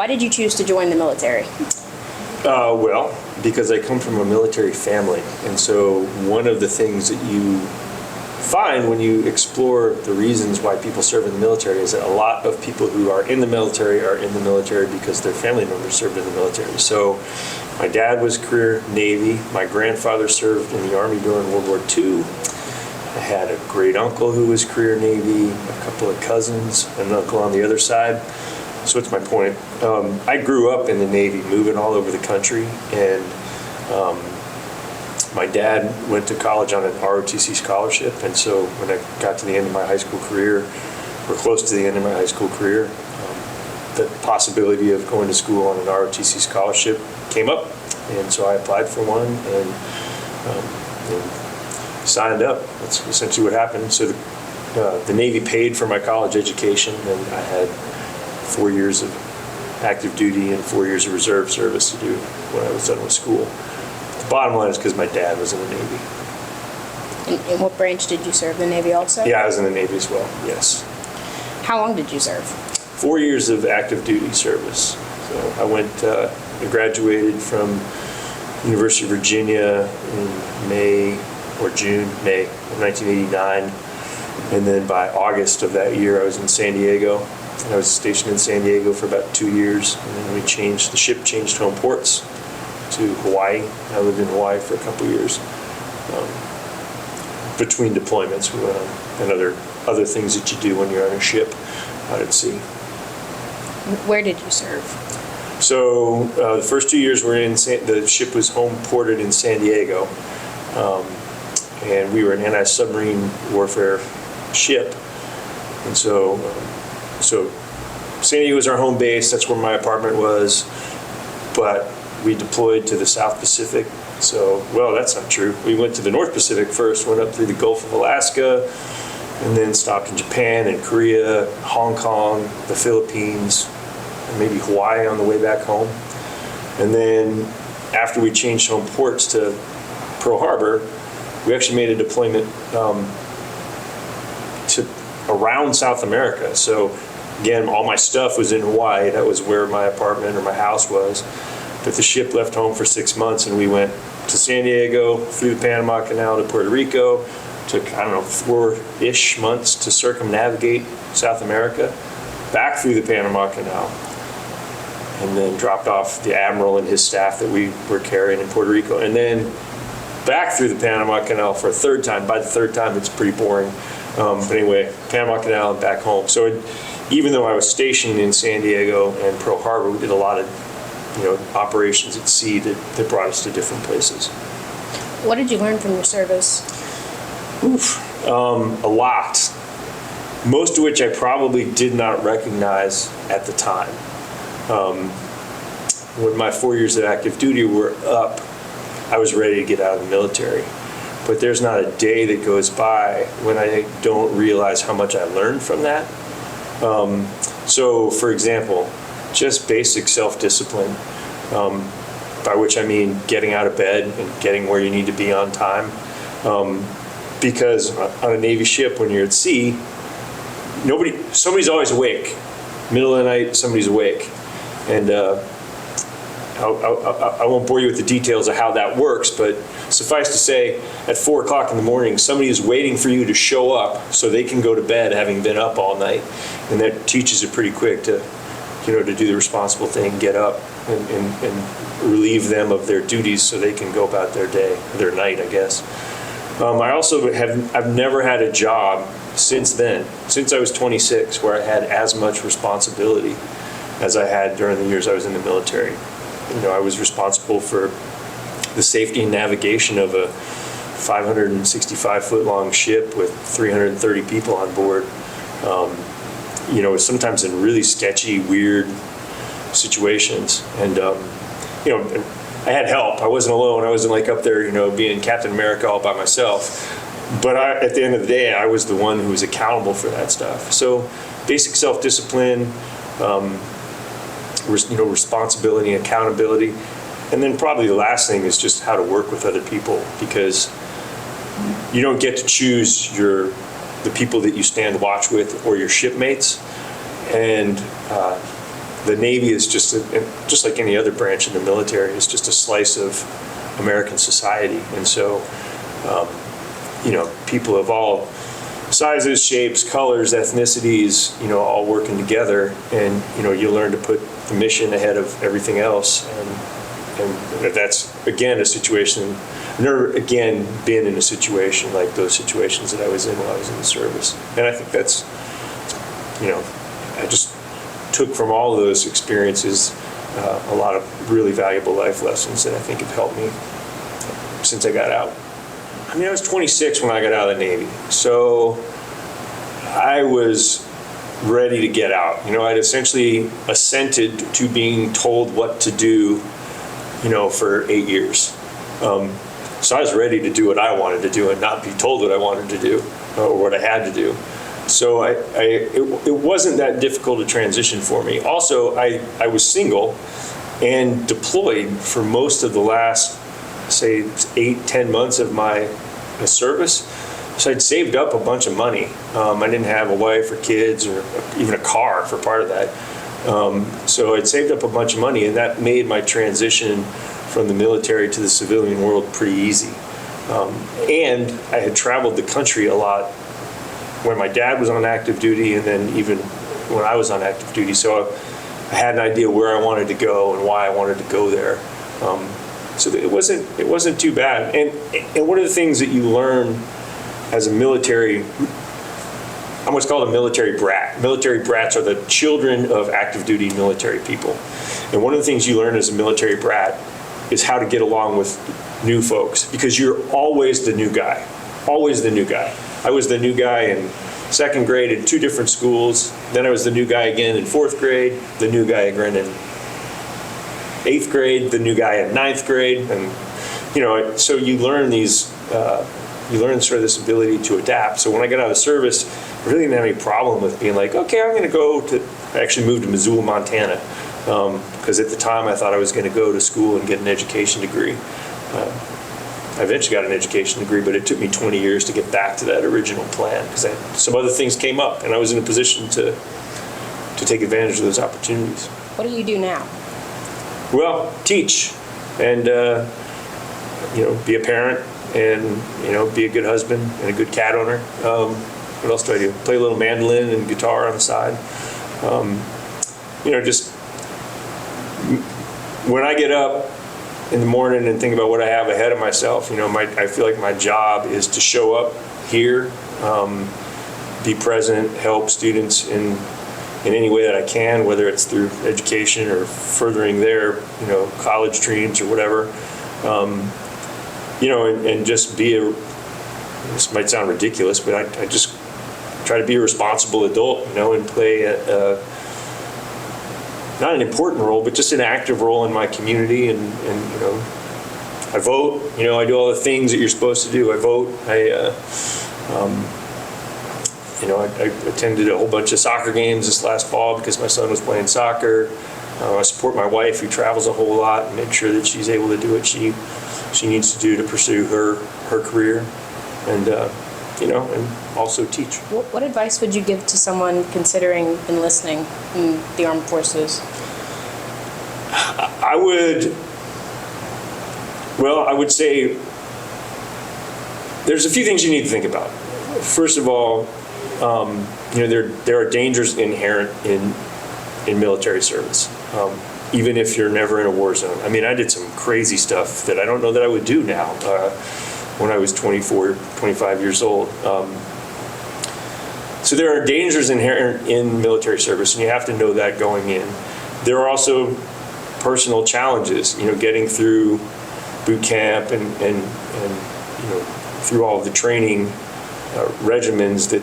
Why did you choose to join the military? Well, because I come from a military family, and so one of the things that you find when you explore the reasons why people serve in the military is that a lot of people who are in the military because their family members served in the military. So my dad was career Navy. My grandfather served in the Army during World War II. I had a great uncle who was career Navy, a couple of cousins, an uncle on the other side. So what's my point? I grew up in the Navy, moving all over the country, and my dad went to college on an ROTC scholarship, and so when I got to the end of my high school career, or close to the end of my high school career, the possibility of going to school on an ROTC scholarship came up, and so I applied for one and signed up. That's essentially what happened. So the Navy paid for my college education, and I had 4 years of active duty and 4 years of reserve service to do when I was done with school. The bottom line is because my dad was in the Navy. In what branch did you serve? The Navy also? Yeah, I was in the Navy as well, yes. How long did you serve? 4 years of active duty service. So I graduated from University of Virginia in May of 1989. And then by August of that year, I was in San Diego. I was stationed in San Diego for about 2 years. And then the ship changed home ports to Hawaii. I lived in Hawaii for a couple years. Between deployments, we went on and other things that you do when you're on a ship out at sea. Where did you serve? So the first 2 years the ship was home ported in San Diego, and we were an anti-submarine warfare ship. And so San Diego was our home base. That's where my apartment was. But we deployed to the South Pacific. So, well, that's not true. We went to the North Pacific first, went up through the Gulf of Alaska, and then stopped in Japan and Korea, Hong Kong, the Philippines, and maybe Hawaii on the way back home. And then after we changed home ports to Pearl Harbor, we actually made a deployment to around South America. So again, all my stuff was in Hawaii. That was where my apartment or my house was. But the ship left home for 6 months, and we went to San Diego, through the Panama Canal to Puerto Rico. Took, 4-ish months to circumnavigate South America, back through the Panama Canal, and then dropped off the admiral and his staff that we were carrying in Puerto Rico, and then back through the Panama Canal for a third time. By the third time, it's pretty boring. But anyway, Panama Canal and back home. So even though I was stationed in San Diego and Pearl Harbor, we did a lot of operations at sea that brought us to different places. What did you learn from your service? A lot. Most of which I probably did not recognize at the time. When my 4 years of active duty were up, I was ready to get out of the military. But there's not a day that goes by when I don't realize how much I learned from that. So, for example, just basic self-discipline, by which I mean getting out of bed and getting where you need to be on time. Because on a Navy ship, when you're at sea, somebody's always awake. Middle of the night, somebody's awake. And I won't bore you with the details of how that works, but suffice to say, at 4 o'clock in the morning, somebody is waiting for you to show up so they can go to bed having been up all night. And that teaches you pretty quick to do the responsible thing, get up and relieve them of their duties so they can go about their day, their night, I guess. I've never had a job since then, since I was 26, where I had as much responsibility as I had during the years I was in the military. I was responsible for the safety and navigation of a 565-foot-long ship with 330 people on board. Sometimes in really sketchy, weird situations. And, I had help. I wasn't alone. I wasn't up there, being Captain America all by myself. But at the end of the day, I was the one who was accountable for that stuff. So basic self-discipline, responsibility, accountability. And then probably the last thing is just how to work with other people, because you don't get to choose the people that you stand watch with or your shipmates. And the Navy is just like any other branch in the military. It's just a slice of American society, and so people of all sizes, shapes, colors, ethnicities, all working together, and you learn to put the mission ahead of everything else, and that's again a situation. I've never again been in a situation like those situations that I was in while I was in the service, and I think that's I just took from all of those experiences a lot of really valuable life lessons that I think have helped me since I got out. I mean, I was 26 when I got out of the Navy, so I was ready to get out. I'd essentially assented to being told what to do, for 8 years. So I was ready to do what I wanted to do and not be told what I wanted to do or what I had to do. So it wasn't that difficult a transition for me. Also, I was single and deployed for most of the last, say, 8-10 months of my service. So I'd saved up a bunch of money. I didn't have a wife or kids or even a car for part of that. So I'd saved up a bunch of money, and that made my transition from the military to the civilian world pretty easy. And I had traveled the country a lot when my dad was on active duty, and then even when I was on active duty. So I had an idea where I wanted to go and why I wanted to go there. So it wasn't too bad. And one of the things that you learn as a military, I'm what's called a military brat. Military brats are the children of active duty military people. And one of the things you learn as a military brat is how to get along with new folks, because you're always the new guy, always the new guy. I was the new guy in second grade in 2 different schools. Then I was the new guy again in 4th grade, the new guy again in 8th grade, the new guy in 9th grade. And, so you learn you learn sort of this ability to adapt. So when I got out of the service, I really didn't have any problem with being like, okay, I'm going to I actually moved to Missoula, Montana, because at the time I thought I was going to go to school and get an education degree. I eventually got an education degree, but it took me 20 years to get back to that original plan because some other things came up, and I was in a position to take advantage of those opportunities. What do you do now? Well, teach and, be a parent and, be a good husband and a good cat owner. What else do I do? Play a little mandolin and guitar on the side. Just when I get up in the morning and think about what I have ahead of myself, I feel like my job is to show up here, be present, help students in any way that I can, whether it's through education or furthering their, college dreams or whatever, and just this might sound ridiculous, but I just try to be a responsible adult, and play not an important role, but just an active role in my community. And I vote, I do all the things that you're supposed to do. I vote, I attended a whole bunch of soccer games this last fall because my son was playing soccer. I support my wife, who travels a whole lot, and make sure that she's able to do what she needs to do to pursue her career, and and also teach. What advice would you give to someone considering enlisting in the armed forces? I would say there's a few things you need to think about. First of all, there are dangers inherent in military service, even if you're never in a war zone. I mean, I did some crazy stuff that I don't know that I would do now when I was 24, 25 years old. So there are dangers inherent in military service, and you have to know that going in. There are also personal challenges, getting through boot camp and through all of the training regimens that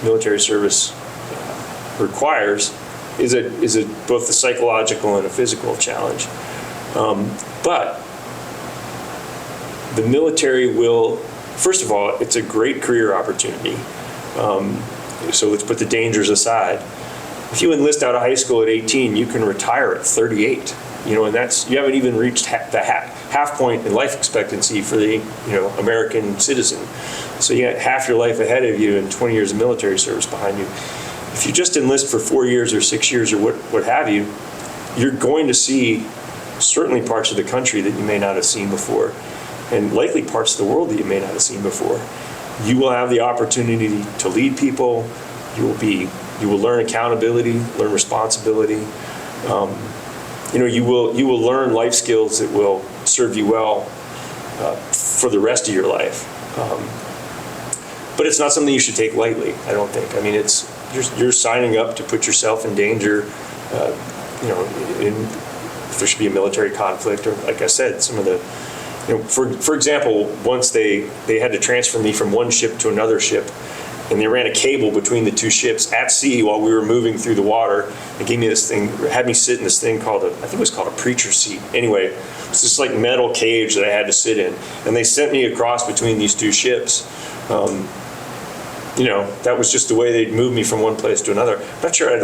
military service requires is both a psychological and a physical challenge. But the military will, first of all, it's a great career opportunity. So let's put the dangers aside. If you enlist out of high school at 18, you can retire at 38. And you haven't even reached the half point in life expectancy for the American citizen. So you got half your life ahead of you and 20 years of military service behind you. If you just enlist for 4 years or 6 years or what have you, you're going to see certainly parts of the country that you may not have seen before, and likely parts of the world that you may not have seen before. You will have the opportunity to lead people. You will learn accountability, learn responsibility. You will learn life skills that will serve you well for the rest of your life. But it's not something you should take lightly, I don't think. I mean, you're signing up to put yourself in danger. If there should be a military conflict, or like I said, some of the, for example, once they had to transfer me from one ship to another ship, and they ran a cable between the two ships at sea while we were moving through the water. They gave me this thing, had me sit in this thing called I think it was called a preacher seat. Anyway, it's this like metal cage that I had to sit in, and they sent me across between these two ships. That was just the way they'd move me from one place to another. I'm not sure I'd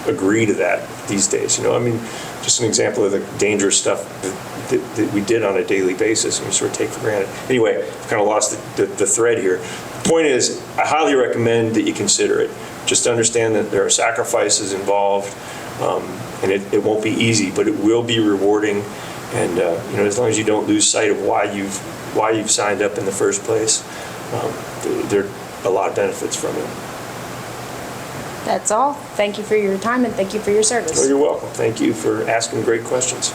agree to that these days. I mean, just an example of the dangerous stuff that we did on a daily basis and we sort of take for granted. Anyway, I've kind of lost the thread here. The point is, I highly recommend that you consider it. Just understand that there are sacrifices involved, and it won't be easy, but it will be rewarding. And as long as you don't lose sight of why you've signed up in the first place, there are a lot of benefits from it. That's all. Thank you for your time and thank you for your service. Oh, you're welcome. Thank you for asking great questions.